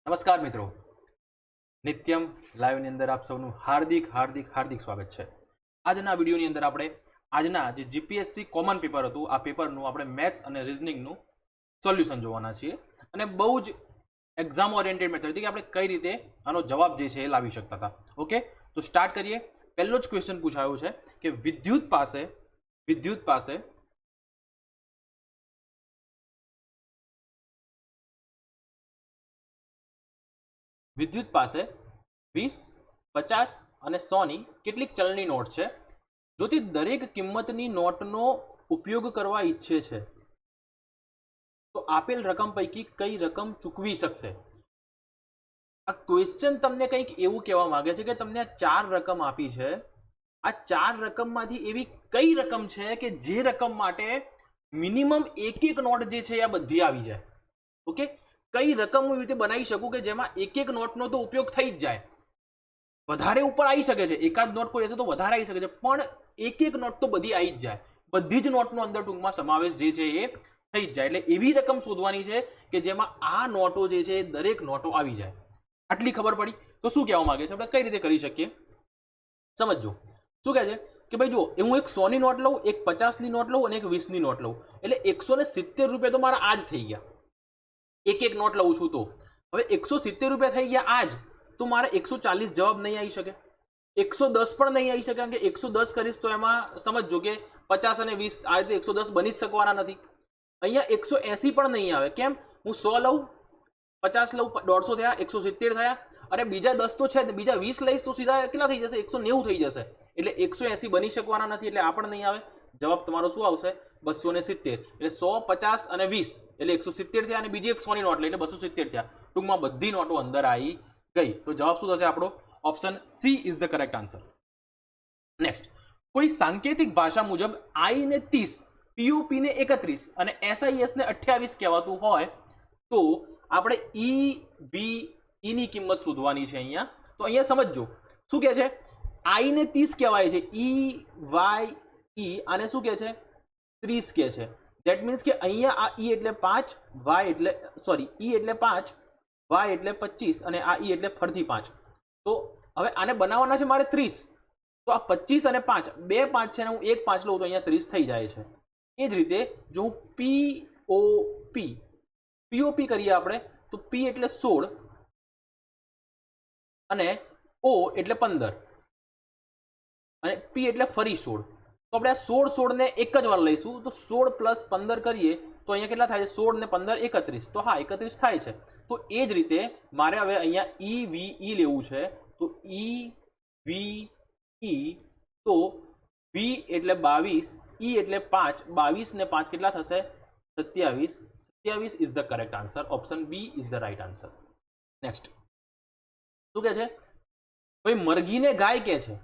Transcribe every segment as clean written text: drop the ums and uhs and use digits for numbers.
નમસ્કાર મિત્રો, નિત્યમ લાઈવની અંદર આપ સૌનું હાર્દિક હાર્દિક હાર્દિક સ્વાગત છે। આજના વિડીયોની અંદર આપણે આજના જે જીપીએસસી કોમન પેપર હતું આ પેપરનું આપણે મેથ્સ અને રિઝનિંગનું સોલ્યુશન જોવાના છીએ અને બહુ જ એક્ઝામ ઓરિએન્ટેડ મેથડથી કે આપણે કઈ રીતે આનો જવાબ જે છે એ લાવી શકતા હતા। ઓકે, તો સ્ટાર્ટ કરીએ। પહેલો જ ક્વેશ્ચન પૂછાયો છે કે વિદ્યુત પાસે વિદ્યુત પાસે 20, 50 અને 100ની કેટલીક ચલણી નોટ છે। જો તે દરેક કિંમતની નોટનો ઉપયોગ કરવા ઈચ્છે છે તો આપેલ રકમ પૈકી કઈ રકમ ચૂકવી શકશે। આ ક્વેશ્ચન તમને કંઈક એવું કહેવા માંગે છે કે તમને આ ચાર રકમ આપી છે, આ ચાર રકમમાંથી એવી કઈ રકમ છે કે જે રકમ માટે મિનિમમ એક નોટ જે છે આ બધી આવી જાય। ઓકે, કઈ રકમ હું રીતે બનાવી શકું કે જેમાં એક નોટનો તો ઉપયોગ થઈ જ જાય, વધારે ઉપર આવી શકે છે, એકાદ નોટ કોઈ હશે તો વધારે આવી શકે છે, પણ એક નોટ તો બધી આવી જ જાય, બધી જ નોટનો અંદર ટૂંકમાં સમાવેશ જે છે એ થઈ જ જાય। એટલે એવી રકમ શોધવાની છે કે જેમાં આ નોટો જે છે દરેક નોટો આવી જાય। આટલી ખબર પડી તો શું કહેવા માંગે છે, આપણે કઈ રીતે કરી શકીએ સમજો। શું કહે છે કે ભાઈ જો હું એક 100ની નોટ લઉં, એક 50ની નોટ લઉં અને એક 20ની નોટ લઉં, એટલે 170 રૂપિયા તો મારા આજ થઈ ગયા, એક નોટ લઉં છું તો હવે 170 રૂપિયા થઈ ગયા આજ, તો મારે 140 જવાબ નહીં આવી શકે, 110 પણ નહીં આવી શકે, કારણ કે 110 કરીશ તો એમાં સમજો કે 50 અને 20 આ રીતે 110 બની જ શકવાના નથી। અહીંયા 180 પણ નહીં આવે, કેમ? હું 100 લઉં, 50 લઉં, 150 થયા, 170 થયા અને બીજા 10 તો છે જ, બીજા 20 લઈશ તો સીધા કેટલા થઈ જશે? 190 થઈ જશે, એટલે 180 બની શકવાના નથી, એટલે આ પણ નહીં આવે। જવાબ તમારો શું આવશે? 270। એટલે 100, 50 અને 20 એટલે 170 થયા અને બીજી એક 100ની નોટ લઈ એટલે 270 થયા, ટૂંકમાં બધી નોટો અંદર આવી ગઈ। તો જવાબ શું થશે આપણો? Option she is the correct answer. Next, કોઈ સાંકેતિક ભાષા મુજબ આઈ ને 30, પીઓપી ને 31 અને એસઆઈએસ ને 28 કહેવાતું હોય તો આપણે ઈ ની કિંમત શોધવાની છે અહીંયા। તો અહીંયા સમજો શું કહે છે, આઈ ને 30 કહેવાય છે, ઈ આને શું કહે છે? 30 કહે છે। ધેટ મીન્સ કે અહીંયા આ ઈ એટલે 5, વાય એટલે ઈ એટલે 5, વાય એટલે 25 અને આ ઈ એટલે ફરીથી 5। તો હવે આને બનાવવાના છે મારે 30, તો આ 25 અને 5 બે 5 છે ને હું એક 5 લઉં તો અહીંયા 30 થઈ જાય છે। એ જ રીતે જો હું પીઓપી કરીએ આપણે તો પી એટલે 16 અને ઓ એટલે 15 અને પી એટલે ફરી 16, તો આપણે આ 16 ને એક જ વાર લઈશું, તો 16 + 15 કરીએ તો અહીંયા કેટલા થાય છે? 16 ને 15 31, તો હા 31 થાય છે। તો એ જ રીતે મારે હવે અહીંયા ઈ લેવું છે, તો ઈ તો વી એટલે 22, ઈ એટલે 5, 22 ને 5 કેટલા થશે? 27 is the correct answer. Option B is the right answer. Next શું કહે છે ભાઈ, મરઘીને ગાય કહે છે,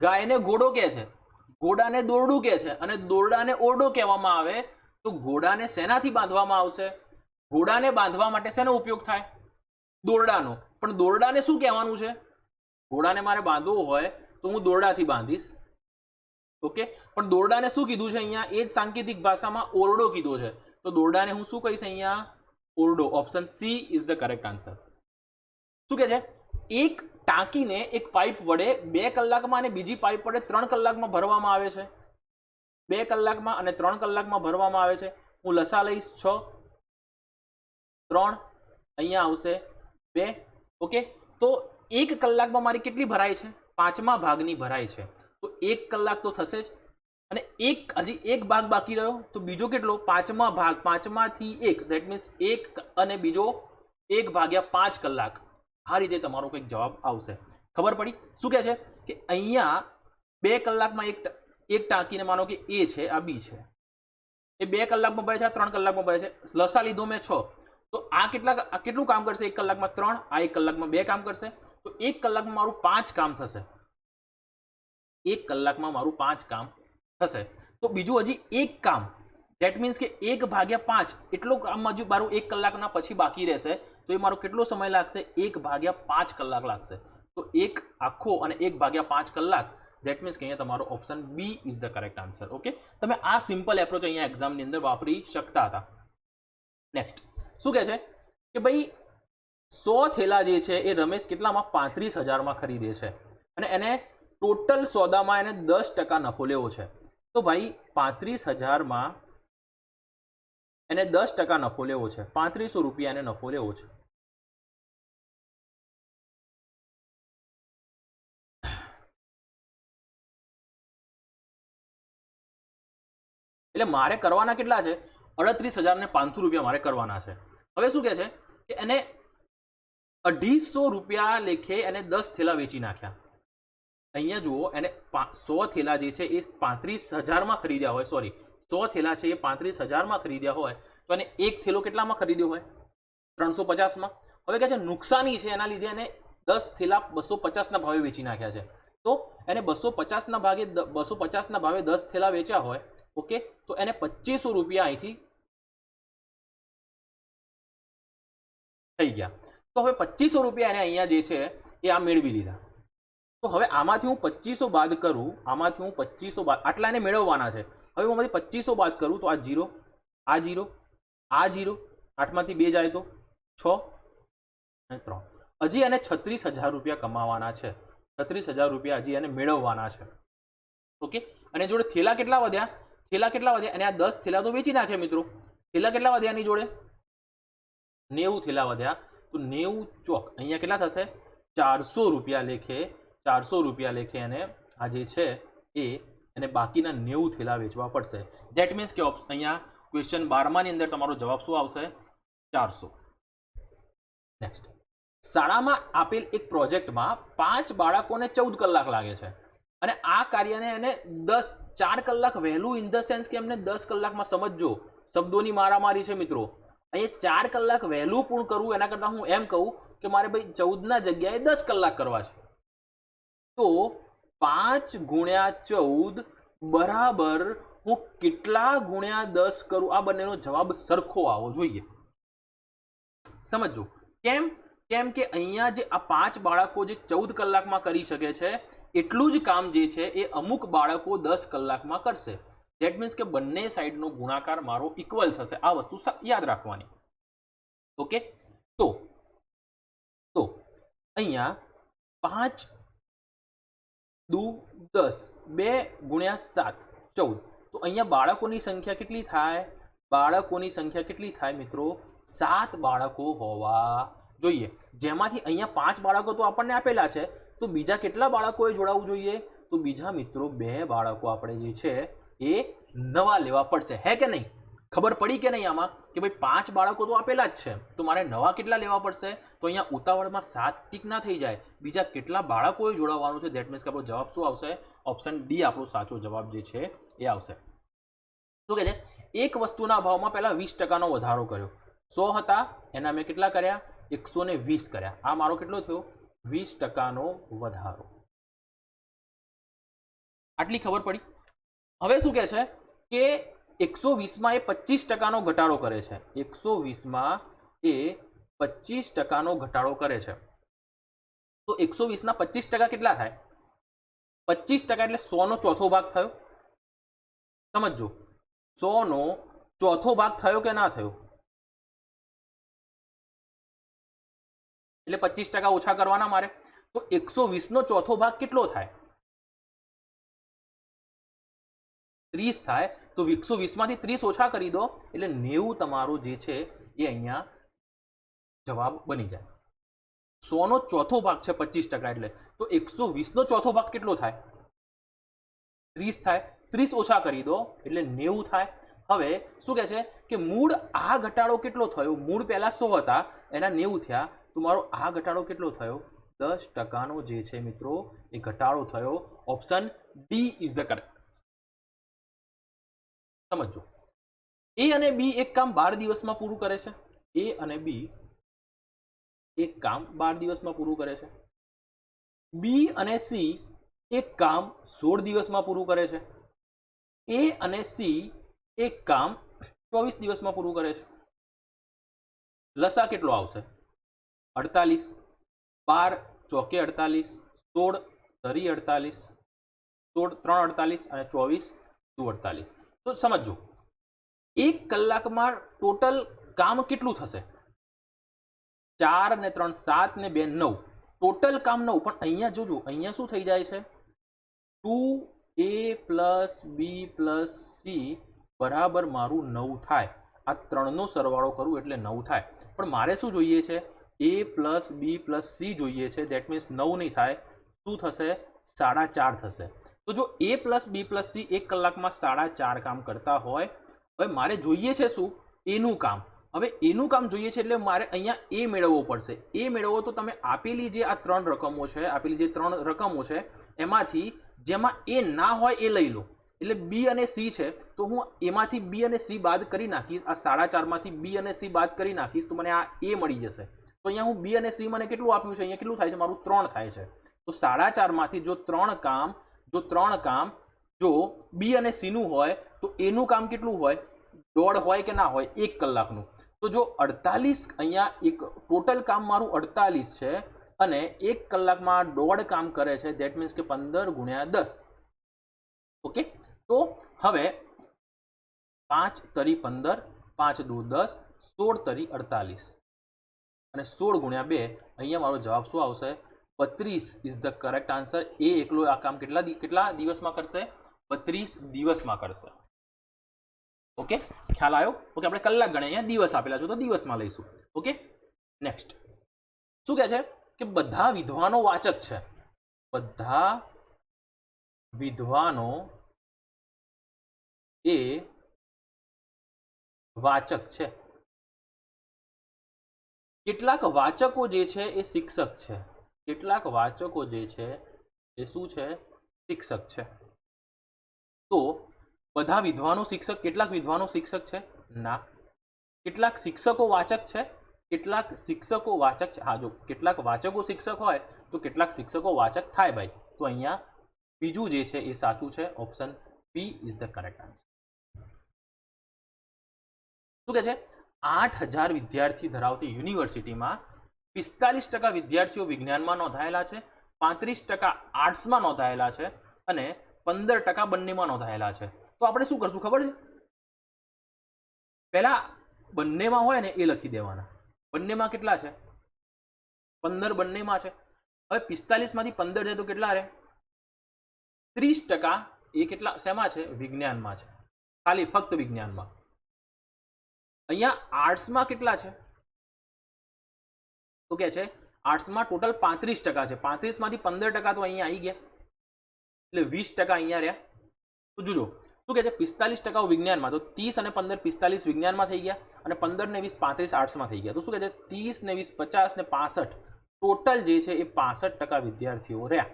ગાયને ઘોડો કહે છે, ઘોડાને દોરડું કહે છે અને દોરડાને ઓરડો કહેવામાં આવે, તો ઘોડાને શેનાથી બાંધવામાં આવશે? ઘોડાને બાંધવા માટે શેનો ઉપયોગ થાય? દોરડાનો। પણ દોરડાને શું કહેવાનું છે? ઘોડાને મારે બાંધવું હોય તો હું દોરડાથી બાંધીશ। ઓકે, પણ દોરડાને શું કીધું છે અહીંયા? એ જ સાંકેતિક ભાષામાં ઓરડો કીધો છે, તો દોરડાને હું શું કહીશ અહીંયા? ઓરડો। Option she is the correct answer. શું કહે છે, એક ટાંકીને એક પાઇપ વડે 2 કલાકમાં અને બીજી પાઇપ વડે 3 કલાકમાં ભરવામાં આવે છે, 2 કલાકમાં અને 3 કલાકમાં ભરવામાં આવે છે। હું લસા લઈશ 6, 3 અહીંયા આવશે 2। ઓકે, તો 1 કલાકમાં મારી કેટલી ભરાય છે? 5મા ભાગની ભરાય છે, તો 1 કલાક તો થશે જ, અને હજી એક ભાગ બાકી રહ્યો, તો બીજો કેટલો? 5મા ભાગ, 5માંથી 1, ધેટ મીન્સ 1 અને બીજો 1/5 કલાક। આ રીતે તમારો કંઈક જવાબ આવશે। ખબર પડી? શું કહે છે કે અહીંયા 2 કલાકમાં એક ટાંકીને માનો કે એ છે, આ બી છે, એ 2 કલાકમાં ભરે છે, આ 3 કલાકમાં ભરે છે, લસા લીધો મેં 6, તો આ કેટલું કામ કરશે? 1 કલાકમાં 3, આ 1 કલાકમાં 2 કામ કરશે, તો 1 કલાકમાં મારું 5 કામ થશે, 1 કલાકમાં મારું 5 કામ થશે। તો બીજું હજી એક કામ, ધેટ મીન્સ કે 1/5 એટલો કામ હજુ મારું 1 કલાકના પછી બાકી રહેશે, તો એ મારો કેટલો સમય લાગશે? 1/5 કલાક લાગશે। તો 1 આખો અને 1/5 કલાક, ધેટ મીન્સ કે અહીંયા તમારો option B is the correct answer. Okay, તમે આ સિમ્પલ એપ્રોચ અહીંયા એક્ઝામની અંદર વાપરી શકતા હતા। નેક્સ્ટ શું કહે છે કે ભાઈ 100 થેલા જે છે એ રમેશ કેટલામાં 35,000માં ખરીદે છે અને એને ટોટલ સોદામાં એને 10% નફો લેવો છે. તો ભાઈ 35,000માં એને 10% નફો લેવો છે. 3500 રૂપિયા એને નફો લેવો છે. એટલે મારે કરવાના કેટલા છે? 38,500 રૂપિયા મારે કરવાના છે. હવે શું કહે છે કે એને 250 રૂપિયા લેખે એને 10 થેલા વેચી નાખ્યા. અહીંયા જુઓ, એને 100 થેલા જે છે એ 35,000માં ખરીદ્યા હોય, સોરી 100 થેલા છે એ 35,000માં ખરીદ્યા હોય, તો એને એક થેલો કેટલામાં ખરીદ્યો હોય? 350માં. હવે કહે છે નુકસાની છે, એના લીધે એને 10 થેલા 250ના ભાવે વેચી નાખ્યા છે. તો એને 250ના ભાવે 10 થેલા વેચ્યા હોય, ઓકે, તો એને 2500 રૂપિયા અહીંથી થઈ ગયા. તો હવે 2500 રૂપિયા એને અહીંયા જે છે એ આ મેળવી લીધા. તો હવે આમાંથી હું 2500 બાદ કરું, આટલા એને મેળવવાના છે. હવે હું આમાંથી 2500 બાદ કરું તો આ 0, આ 0, આ 0, 8માંથી 2 જાય તો 6 અને 3. હજી એને 36,000 રૂપિયા કમાવાના છે. 36,000 રૂપિયા હજી એને મેળવવાના છે. ઓકે, અને જોડે થેલા કેટલા વધ્યા? અને આ 10 થેલા તો વેચી નાખ્યા મિત્રો. થેલા કેટલા વધ્યા એની જોડે? 90 થેલા વધ્યા. તો 90 ચોક અહીંયા કેટલા થશે? 400 રૂપિયા લેખે. 400 રૂપિયા લેખે એને આ જે છે એને બાકીના 90 થેલા વેચવા પડશે. ધેટ મીન્સ કે અહીંયા ક્વેશ્ચન 12માની અંદર તમારો જવાબ શું આવશે? 400. નેક્સ્ટ, શાળામાં આપેલ એક પ્રોજેક્ટમાં 5 બાળકોને 14 કલાક લાગે છે અને આ કાર્યને એને 4 કલાક વહેલું, ઇન ધ સેન્સ કે એમને 10 કલાકમાં સમજજો. શબ્દોની મારામારી છે મિત્રો. અહીંયા 4 કલાક વહેલું પૂર્ણ કરવું એના કરતાં હું એમ કહું કે મારે ભાઈ 14ના જગ્યાએ 10 કલાક કરવા છે. તો 5 ગુણ્યા 14 બરાબર હું કેટલા ગુણ્યા 10 કરું? આ બંનેનો જવાબ સરખો આવવો જોઈએ. સમજો કેમ? કેમ કે અહીંયા જે આ 5 બાળકો જે 14 કલાકમાં કરી શકે છે એટલું જ કામ જે છે એ અમુક બાળકો 10 કલાકમાં કરશે. ધેટ મીન્સ કે બંને સાઈડનો ગુણાકાર મારો ઇક્વલ થશે. આ વસ્તુ યાદ રાખવાની. ઓકે, તો અહીંયા 5 દુ 10, 2 ગુણ્યા 7 14. તો અહીંયા બાળકોની સંખ્યા કેટલી થાય? બાળકોની સંખ્યા કેટલી થાય મિત્રો? 7 બાળકો હોવા જોઈએ. જેમાંથી અહીંયા 5 બાળકો તો આપણને આપેલા છે, તો બીજા કેટલા બાળકોએ જોડાવવું જોઈએ? તો બીજા મિત્રો 2 બાળકો આપણે જે છે એ નવા લેવા પડશે. હે કે નહીં? ખબર પડી કે નહીં આમાં? કે ભાઈ 5 બાળકો તો આપેલા જ છે, તો મારે નવા કેટલા લેવા પડશે? તો અહીંયા ઉતાવળમાં 7 ટીક ના થઈ જાય, બીજા કેટલા બાળકોએ જોડાવવાનું છે. ધેટ મીન્સ કે આપણો જવાબ શું આવશે? ઓપ્શન ડી આપણો સાચો જવાબ જે છે એ આવશે. શું કહે છે? એક વસ્તુના ભાવમાં પહેલા 20%નો વધારો કર્યો. 100 હતા એના મેં કેટલા કર્યા? 120 કર્યા. આ મારો કેટલો થયો? 20%નો વધારો. આટલી ખબર પડી. હવે શું કહે છે કે 120માં એ 25%નો ઘટાડો કરે છે. 120માં એ 25%નો ઘટાડો કરે છે. તો 120ના 25% કેટલા થાય? 25% એટલે 100નો ચોથો ભાગ થયો. સમજો, 100નો ચોથો ભાગ થયો કે ના થયો? એટલે 25% ઓછા કરવાના મારે. તો 120નો ચોથો ભાગ કેટલો થાય? 30 થાય. તો 120માંથી 30 ઓછા કરી દો એટલે 90 તમારો જે છે એ અહીંયા જવાબ બની જાય. 100નો ચોથો ભાગ છે 25%, એટલે તો 120નો ચોથો ભાગ કેટલો થાય? 30 થાય. 30 ઓછા કરી દો એટલે 90 થાય. હવે શું કહે છે કે મૂળ આ ઘટાડો કેટલો થયો? મૂળ પહેલા 100 હતા, એના 90 થયા. તો મારો આ ઘટાડો કેટલો થયો? 10%નો જે છે મિત્રો એ ઘટાડો થયો. Option D is the correct. સમજો, એ અને બી એક કામ 12 દિવસમાં પૂરું કરે છે. એ અને બી એક કામ 12 દિવસમાં પૂરું કરે છે. બી અને સી એક કામ 16 દિવસમાં પૂરું કરે છે. એ અને સી એક કામ 24 દિવસમાં પૂરું કરે છે. લસા કેટલો આવશે? 48. 12 ચોકે 48, 16 ધરી 48, 16 3 48 અને 24 દુ 48. તો સમજો, 1 કલાકમાં ટોટલ કામ કેટલું થશે? 4 ને 3 7 ને 2 9 ટોટલ કામ 9 પણ અહીંયા જોજો અહીંયા શું થઈ જાય છે 2a plus B plus C બરાબર મારું 9 થાય આ ત્રણનો સરવાળો કરું એટલે 9 થાય પણ મારે શું જોઈએ છે a plus B plus C જોઈએ છે દેટ મીન્સ 9 નહીં થાય શું થશે 4.5 થશે તો જો a plus B plus C 1 કલાકમાં 4.5 કામ કરતા હોય હવે મારે જોઈએ છે શું એનું કામ હવે એનું કામ જોઈએ છે એટલે મારે અહીંયા એ મેળવવો પડશે એ મેળવવો તો તમે આપેલી જે આ ત્રણ રકમો છે આપેલી જે ત્રણ રકમો છે એમાંથી જેમાં એ ના હોય એ લઈ લો એટલે બી અને સી છે તો હું એમાંથી બી અને સી બાદ કરી નાખીશ આ 4.5 માંથી બી અને સી બાદ કરી નાખીશ તો મને આ એ મળી જશે તો અહીંયા હું બી અને સી મને કેટલું આપ્યું છે અહીંયા કેટલું થાય છે મારું 3 થાય છે તો 4.5 માંથી જો ત્રણ કામ જો બી અને સી નું હોય તો એનું કામ કેટલું હોય દોઢ હોય કે ના હોય 1 કલાકનું તો જો 48 અહીંયા એક ટોટલ કામ મારું 48 છે અને 1 કલાકમાં દોઢ કામ કરે છે ધેટ મીન્સ કે 15 ગુણ્યા 10 ઓકે તો હવે 5 તરી 15 5 દુ 10 16 તરી 48 અને 16 ગુણ્યા 2 અહીંયા મારો જવાબ શું આવશે 32 ઇઝ ધ કરેક્ટ આન્સર એ એકલો આ કામ કેટલા દિવસમાં કરશે 32 દિવસમાં કરશે ઓકે ખ્યાલ આવ્યો ઓકે આપણે કલાક ગણે અહીંયા દિવસ આપેલા છે તો દિવસમાં લઈશું ઓકે નેક્સ્ટ શું કહે છે કે બધા વિદ્વાનો વાચક છે બધા વિદ્વાનો એ વાચક છે કેટલાક વાચકો જે છે એ શિક્ષક છે કેટલાક વાચકો જે છે એ શું છે શિક્ષક છે તો બધા વિદ્વાનો શિક્ષક કેટલાક વિદ્વાનો શિક્ષક છે ના કેટલાક શિક્ષકો વાચક છે કેટલાક શિક્ષકો વાચક છે હા જો કેટલાક વાચકો શિક્ષક હોય તો કેટલાક શિક્ષકો વાચક થાય ભાઈ તો અહીંયા બીજું જે છે એ સાચું છે option B is the correct answer શું કહે છે 8000 વિદ્યાર્થી ધરાવતી યુનિવર્સિટીમાં 45% વિદ્યાર્થીઓ વિજ્ઞાનમાં નોંધાયેલા છે 35% આર્ટ્સમાં નોંધાયેલા છે અને 15% બંનેમાં નોંધાયેલા છે તો આપણે શું કરશું ખબર છે પહેલા બંનેમાં હોય ને એ લખી દેવાના બંનેમાં કેટલા છે 15 બંનેમાં છે હવે 45 માંથી 15 જાય તો કેટલા રહે 30% એ કેટલા શેમાં છે વિજ્ઞાનમાં છે ખાલી ફક્ત વિજ્ઞાનમાં અહીંયા આર્ટ્સમાં કેટલા છે તો કે છે આર્ટ્સમાં ટોટલ 35% છે 35 માંથી 15% તો અહીંયા આવી ગયા એટલે 20% અહીંયા રહ્યા તો જોજો શું કહે છે 45% વિજ્ઞાનમાં તો 30 અને 15 45 વિજ્ઞાનમાં થઈ ગયા અને 15 ને 20 35 આર્ટ્સમાં થઈ ગયા તો શું કહે છે 30 ને 20 50 ને 65 ટોટલ જે છે એ 65% વિદ્યાર્થીઓ રહ્યા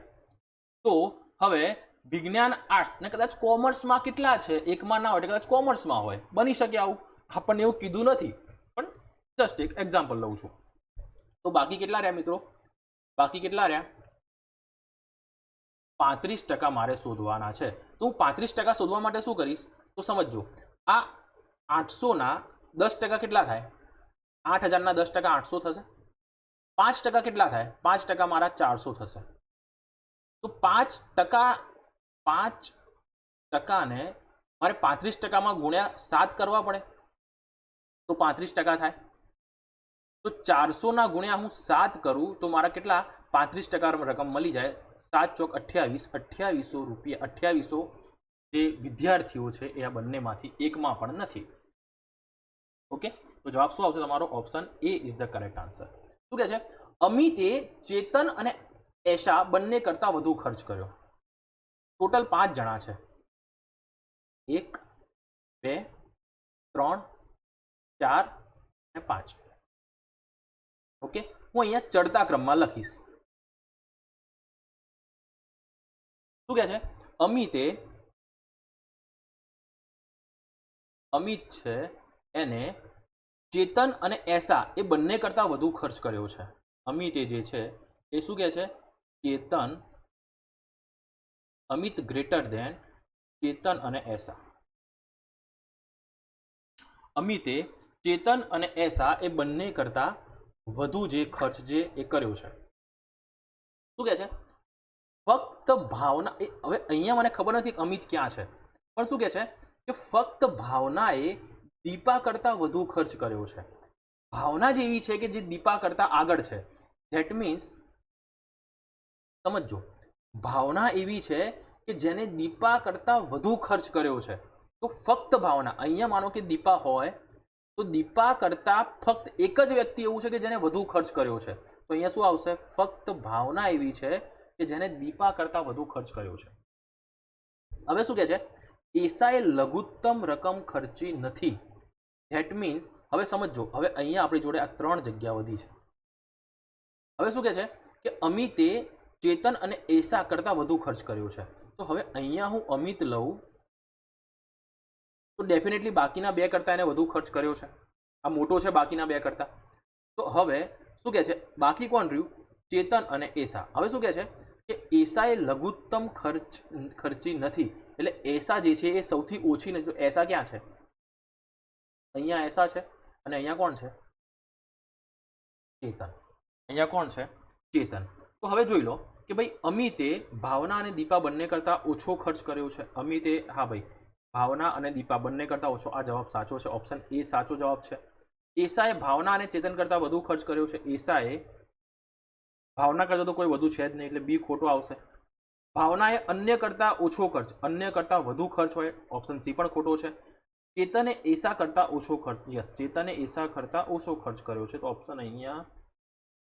તો હવે વિજ્ઞાન આર્ટ્સ ને કદાચ કોમર્સમાં કેટલા છે એકમાં ના હોય કદાચ કોમર્સમાં હોય બની શકે આવું આપણને એવું કીધું નથી પણ જસ્ટ એક એક્ઝામ્પલ લઉં છું તો બાકી કેટલા રહ્યા મિત્રો બાકી કેટલા રહ્યા 35% મારે શોધવાના છે તો હું 35% શોધવા માટે શું કરીશ તો સમજો આ 800 ના 10% કેટલા થાય 8000 ના 10% 800 થશે 5% કેટલા થાય 5% મારા 400 થશે તો 5% ને મારે 35% માં ગુણ્યા 7 કરવા પડે તો 35% થાય તો 400 ના ગુણ્યા હું 7 કરું તો મારા કેટલા 35% રકમ મળી જાય 7 ચોક 28 2800 રૂપિયા 2800 જે વિદ્યાર્થીઓ છે એ આ બંનેમાંથી એકમાં પણ નથી ઓકે તો જવાબ શું આવશે તમારો option A is the correct answer શું કહે છે અમિતે ચેતન અને એશા બંને કરતા વધુ ખર્ચ કર્યો ટોટલ 5 જણા છે 1 2 3 4 અને 5 ઓકે હું અહીંયા ચડતા ક્રમમાં લખીશ શું કહે છે અમિત છે એને ચેતન અને એશા એ બંને કરતા વધુ ખર્ચ કર્યો છે અમિતે જે છે એ શું કહે છે ચેતન અમિત ગ્રેટર ધેન ચેતન અને એશા અમિતે ચેતન અને એશા એ બંને કરતા વધુ જે ખર્ચ જે એ કર્યો છે શું કહે છે ફક્ત ભાવના હવે અહીંયા મને ખબર નથી અમિત ક્યાં છે પણ શું કહે છે કે ફક્ત ભાવનાએ દીપા કરતા વધુ ખર્ચ કર્યો છે ભાવના જ એવી છે કે જે દીપા કરતા આગળ છે. ધેટ મીન્સ સમજો, ભાવના એવી છે કે જેને દીપા કરતા વધુ ખર્ચ કર્યો છે. તો ફક્ત ભાવના, અહીંયા માનો કે દીપા હોય તો દીપા કરતા ફક્ત એક જ વ્યક્તિ એવું છે કે જેને વધુ ખર્ચ કર્યો છે. તો અહીંયા શું આવશે? ફક્ત ભાવના એવી છે કે જેને દીપા કરતા વધુ ખર્ચ કર્યો છે. હવે શું કહે છે? એસાએ લઘુત્તમ રકમ ખર્ચી નથી. ધેટ મીન્સ હવે સમજો, હવે અહીંયા આપણી જોડે આ 3 જગ્યા વધી છે. હવે શું કહે છે કે અમિતે ચેતન અને એસા કરતા વધુ ખર્ચ કર્યો છે. તો હવે અહીંયા હું અમિત લઉં તો ડેફિનેટલી બાકીના 2 કરતા એને વધુ ખર્ચ કર્યો છે. આ મોટો છે બાકીના 2 કરતા. તો હવે શું કહે છે? બાકી કોણ રહ્યું? ચેતન અને એસા. હવે શું કહે છે કે એસાએ લઘુત્તમ ખર્ચી નથી. એટલે એસા જે છે એ સૌથી ઓછી નથી. તો એસા ક્યાં છે? અહીંયા એસા છે અને અહીંયા કોણ છે? ચેતન. અહીંયા કોણ છે? ચેતન. તો હવે જોઈ લો કે ભાઈ અમિતે ભાવના અને દીપા બંને કરતા ઓછો ખર્ચ કર્યો છે. અમિતે, હા ભાઈ, ભાવના અને દીપા બંને કરતા ઓછો. આ જવાબ સાચો છે. ઓપ્શન એ સાચો જવાબ છે. એસાએ ભાવના અને ચેતન કરતા વધુ ખર્ચ કર્યો છે. એસાએ ભાવના કરતા તો કોઈ વધુ છે જ નહીં, એટલે બી ખોટો આવશે. ભાવનાએ અન્ય કરતા ઓછો ખર્ચ, અન્ય કરતા વધુ ખર્ચ હોય. ઓપ્શન સી પણ ખોટો છે. ચેતને એસા કરતા ઓછો ખર્ચ, યસ, ચેતને એસા કરતા ઓછો ખર્ચ કર્યો છે. તો ઓપ્શન અહીંયા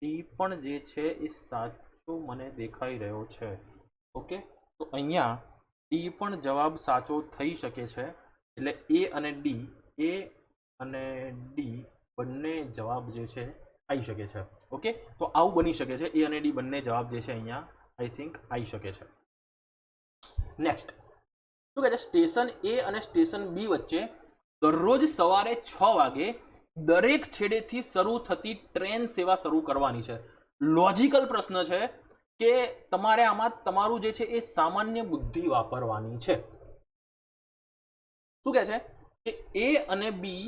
ડી પણ જે છે એ સાચો મને દેખાઈ રહ્યો છે. ઓકે, તો અહીંયા ડી પણ જવાબ સાચો થઈ શકે છે. એટલે એ અને ડી બંને જવાબ જે છે આવી શકે છે. ઓકે, તો આવું બની શકે છે. એ અને ડી બંને જવાબ જે છે અહીંયા આઈ થિંક આવી શકે છે. નેક્સ્ટ શું કહે છે? સ્ટેશન એ અને સ્ટેશન બી વચ્ચે દરરોજ સવારે 6 વાગે દરેક છેડેથી શરૂ થતી ટ્રેન સેવા શરૂ કરવાની છે. લોજિકલ પ્રશ્ન છે કે તમારે આમાં તમારું જે છે એ સામાન્ય બુદ્ધિ વાપરવાની છે. શું કહે છે કે એ અને બી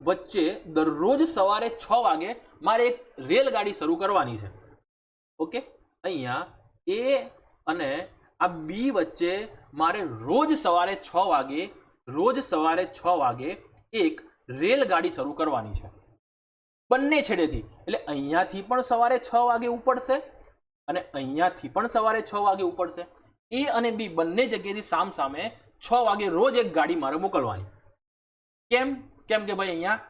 વચ્ચે દરરોજ સવારે 6 વાગે મારે એક રેલગાડી શરૂ કરવાની છે. ઓકે, અહીંયા એ અને આ બી વચ્ચે મારે રોજ સવારે 6 વાગે એક રેલગાડી શરૂ કરવાની છે બંને છેડેથી. એટલે અહીંયાથી પણ સવારે 6 વાગે ઉપડશે અને અહીંયાથી પણ સવારે 6 વાગે ઉપડશે. એ અને બી બંને જગ્યાએથી સામ સામે 6 વાગે રોજ એક ગાડી મારે મોકલવાની. કેમ કે ભાઈ અહીંયા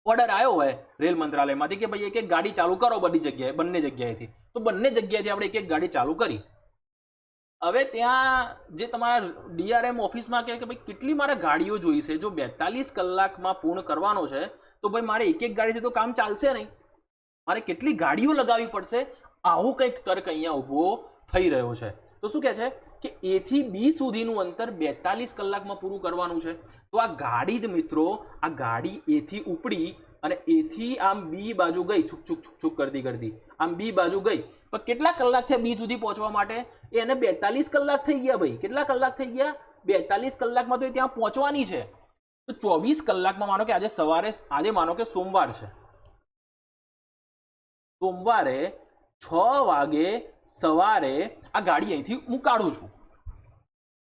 ઓર્ડર આવ્યો હોય રેલ મંત્રાલયમાંથી કે ભાઈ એક ગાડી ચાલુ કરો બંને જગ્યાએથી. તો બંને જગ્યાએથી આપણે એક ગાડી ચાલુ કરી. હવે ત્યાં જે તમારા ડીઆરએમ ઓફિસમાં કહે કે ભાઈ કેટલી મારે ગાડીઓ જોઈશે. જો 42 કલાકમાં પૂર્ણ કરવાનો છે તો ભાઈ મારે એક ગાડીથી તો કામ ચાલશે નહીં, મારે કેટલી ગાડીઓ લગાવવી પડશે. આવો કંઈક તર્ક અહીંયા ઊભો થઈ રહ્યો છે. તો શું કહે છે કે એ થી બી સુધીનું અંતર 42 કલાકમાં પૂરું કરવાનું છે. તો આ ગાડી જ મિત્રો, આ ગાડી એથી ઉપડી અને એથી આમ બી બાજુ ગઈ, છુક કરતી આમ બી બાજુ ગઈ. પણ કેટલા કલાક થયા બી સુધી પહોંચવા માટે? એને 42 કલાક થઈ ગયા ભાઈ. કેટલા કલાક થઈ ગયા? 42 કલાકમાં તો એ ત્યાં પહોંચવાની છે. તો 24 કલાકમાં માનો કે આજે માનો કે સોમવાર છે, સોમવારે 6 વાગે સવારે આ ગાડી અહીંથી હું કાઢું છું.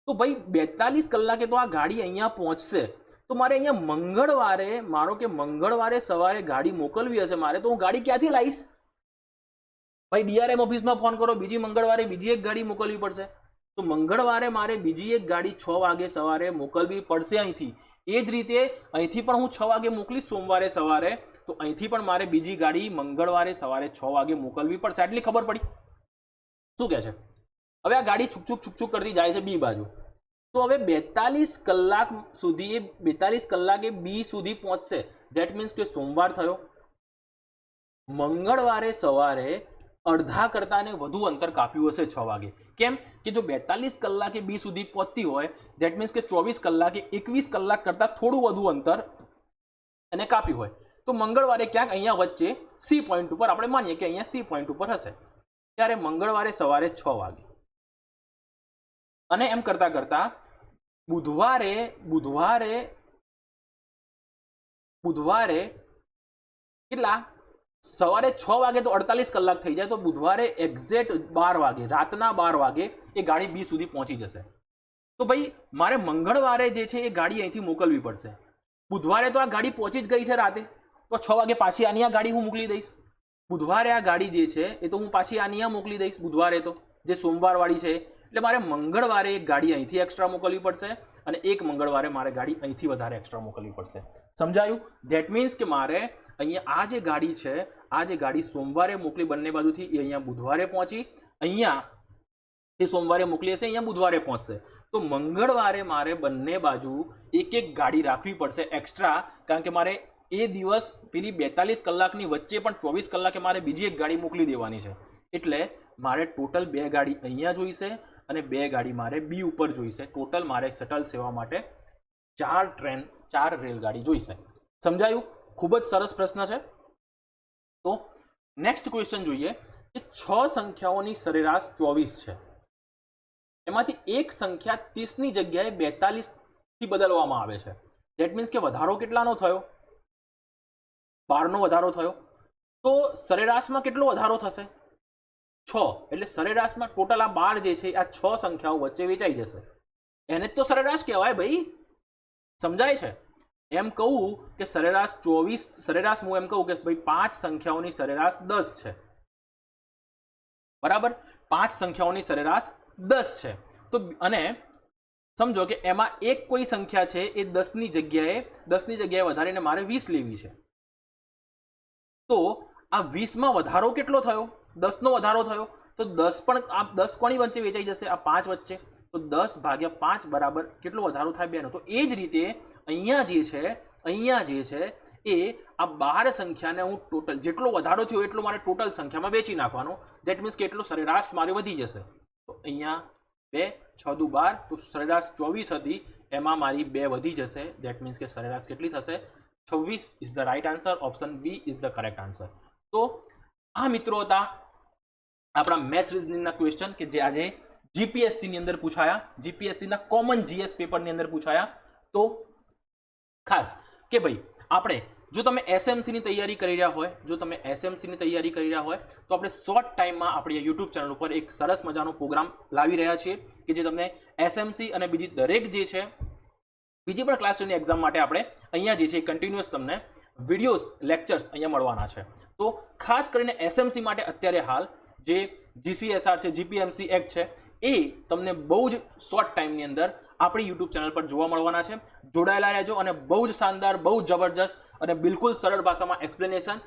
તો ભાઈ 42 કલાકે તો આ ગાડી અહીંયા પહોંચશે. તો મારે અહીંયા મંગળવારે સવારે ગાડી મોકલવી હશે મારે, તો હું ગાડી ક્યાંથી લાવીશ? ભાઈ ડીઆરએમ ઓફિસમાં ફોન કરો, બીજી મંગળવારે બીજી એક ગાડી મોકલવી પડશે. તો મંગળવારે મારે બીજી એક ગાડી 6 વાગે સવારે મોકલવી પડશે અહીંથી. એ જ રીતે અહીંથી પણ હું 6 વાગે મોકલીશ સોમવારે સવારે, તો અહીંથી પણ મારે બીજી ગાડી મંગળવારે સવારે 6 વાગે મોકલવી પડશે. આટલી ખબર પડી? શું કહે છે? હવે આ ગાડી છુક કરતી જાય છે બી બાજુ. તો હવે 42 કલાક સુધી 42 કલાકે બી સુધી પહોંચશે. ધેટ મીન્સ કે સોમવાર થયો, મંગળવારે સવારે અડધા કરતાને વધુ અંતર કાપ્યું હશે 6 વાગે. કેમ કે જો 42 કલાકે બી સુધી પહોંચતી હોય, ધેટ મીન્સ કે 24 કલાકે 21 કલાક કરતાં થોડું વધુ અંતર એને કાપ્યું હોય. તો મંગળવારે ક્યાંક અહીંયા વચ્ચે સી પોઈન્ટ ઉપર આપણે માનીએ કે અહીંયા સી પોઈન્ટ ઉપર હશે. ત્યારે મંગળવારે સવારે 6 વાગે અને એમ કરતા કરતા બુધવારે કેટલા? સવારે 6 વાગે તો 48 કલાક થઈ જાય. તો બુધવારે એક્ઝેક્ટ 12 વાગે, રાતના 12 વાગે એ ગાડી બી સુધી પહોંચી જશે. તો ભાઈ મારે મંગળવારે જે છે એ ગાડી અહીંથી મોકલવી પડશે. બુધવારે તો આ ગાડી પહોંચી જ ગઈ છે રાતે, તો 6 વાગે પાછી આની આ ગાડી હું મોકલી દઈશ. બુધવારે આ ગાડી જે છે એ તો હું પાછી આની આ મોકલી દઈશ બુધવારે, તો જે સોમવારવાળી છે. એટલે મારે મંગળવારે એક ગાડી અહીંથી એક્સ્ટ્રા મોકલવી પડશે અને એક મંગળવારે મારે ગાડી અહીંથી વધારે એક્સ્ટ્રા મોકલવી પડશે. સમજાયું? ધેટ મીન્સ કે મારે અહીંયા આ જે ગાડી છે, આ જે ગાડી સોમવારે મોકલી બંને બાજુથી, એ અહીંયા બુધવારે પહોંચી, અહીંયા એ સોમવારે મોકલી હશે, અહીંયા બુધવારે પહોંચશે. તો મંગળવારે મારે બંને બાજુ એક એક ગાડી રાખવી પડશે એક્સ્ટ્રા, કારણ કે મારે એ દિવસ પેલી 42 કલાકની વચ્ચે પણ 24 કલાકે મારે બીજી એક ગાડી મોકલી દેવાની છે. એટલે મારે ટોટલ 2 ગાડી અહીંયા જોઈશે અને 2 ગાડી મારે બી ઉપર જોઈશે. ટોટલ મારે શટલ સેવા માટે 4 ટ્રેન, 4 રેલગાડી જોઈશે. સમજાયું? ખૂબ જ સરસ પ્રશ્ન છે. તો નેક્સ્ટ ક્વેશ્ચન જોઈએ કે 6 સંખ્યાઓની સરેરાશ 24 છે, એમાંથી એક સંખ્યા 30ની જગ્યાએ 42 થી બદલવામાં આવે છે. ધેટ મીન્સ કે વધારો કેટલાનો થયો? 12 નો વધારો થયો. તો સરેરાશમાં કેટલો વધારો થશે? 6. એટલે સરેરાશમાં ટોટલ આ 12 જે છે આ 6 સંખ્યાઓ વચ્ચે વેચાઈ જશે. એને જ તો સરેરાશ કહેવાય ભાઈ. સમજાય છે? એમ કહું કે સરેરાશ 24, સરેરાશ હું એમ કહું કે ભાઈ 5 સંખ્યાઓની સરેરાશ 10 છે, બરાબર? 5 સંખ્યાઓની સરેરાશ 10 છે. તો અને સમજો કે એમાં એક કોઈ સંખ્યા છે એ 10ની જગ્યાએ વધારીને મારે 20 લેવી છે. તો આ 20માં વધારો કેટલો થયો? 10 નો વધારો થયો. તો 10 પણ આ 10 કોની વચ્ચે વેચાઈ જશે? આ 5 વચ્ચે. તો 10 ભાગ્યા 5 બરાબર કેટલો વધારો થાય? 2 નો. તો એ જ રીતે અહીંયા જે છે એ આ 12 સંખ્યાને હું ટોટલ જેટલો વધારો થયો એટલો મારે ટોટલ સંખ્યામાં વેચી નાખવાનો. ધેટ મીન્સ કે એટલો સરેરાશ મારે વધી જશે. તો અહીંયા 2 6 દુ 12, તો સરેરાશ 24 હતી, એમાં મારી 2 વધી જશે. ધેટ મીન્સ કે સરેરાશ કેટલી થશે? 26 is the right answer. Option B is the correct answer. તો આ મિત્રો હતા આપણા મેથ્સ રીઝનિંગના ક્વેશ્ચન કે જે આજે જીપીએસસી ની અંદર પૂછાયા, જીપીએસસી ના કોમન જીએસ પેપરની અંદર પૂછાયા. તો ખાસ કે ભાઈ આપણે જો તમે એસએમસી ની તૈયારી કરી રહ્યા હોય, તો આપણે શોર્ટ ટાઈમમાં આપણી યુટ્યુબ ચેનલ ઉપર એક સરસ મજાનો પ્રોગ્રામ લાવી રહ્યા છીએ કે જે તમને એસએમસી અને બીજી દરેક જે છે બીજી પણ ક્લાસ 2ની એક્ઝામ માટે આપણે અહીંયા જે છે કન્ટિન્યુઅસ તમને વિડીયોઝ, લેક્ચર્સ અહીંયા મળવાના છે. તો ખાસ કરીને એસએમસી માટે અત્યારે હાલ જે જીસીએસઆર છે, જીપીએમસી એક્ટ છે, એ તમને બહુ જ શોર્ટ ટાઈમની અંદર આપણી યુટ્યુબ ચેનલ પર જોવા મળવાના છે. જોડાયેલા રહેજો અને બહુ જ શાનદાર, બહુ જબરજસ્ત અને બિલકુલ સરળ ભાષામાં એક્સપ્લેનેશન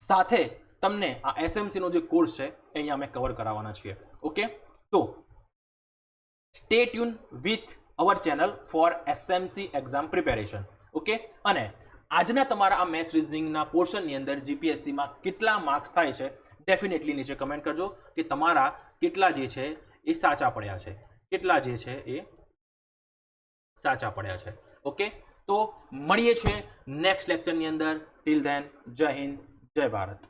સાથે તમને આ એસએમસીનો જે કોર્સ છે એ અહીંયા અમે કવર કરાવવાના છીએ. ઓકે, તો stay tune with our channel four SMC exam preparation. Okay, અને આજના તમારા આ મેથ્સ રીઝનિંગના પોર્શનની અંદર જીપીએસસીમાં કેટલા માર્ક્સ થાય છે ડેફિનેટલી નીચે કમેન્ટ કરજો કે તમારા કેટલા જે છે એ સાચા પડ્યા છે, કેટલા જે છે એ સાચા પડ્યા છે. ઓકે, તો મળીએ છીએ નેક્સ્ટ લેક્ચરની અંદર. ટિલ ધેન, જય હિન્દ, જય ભારત.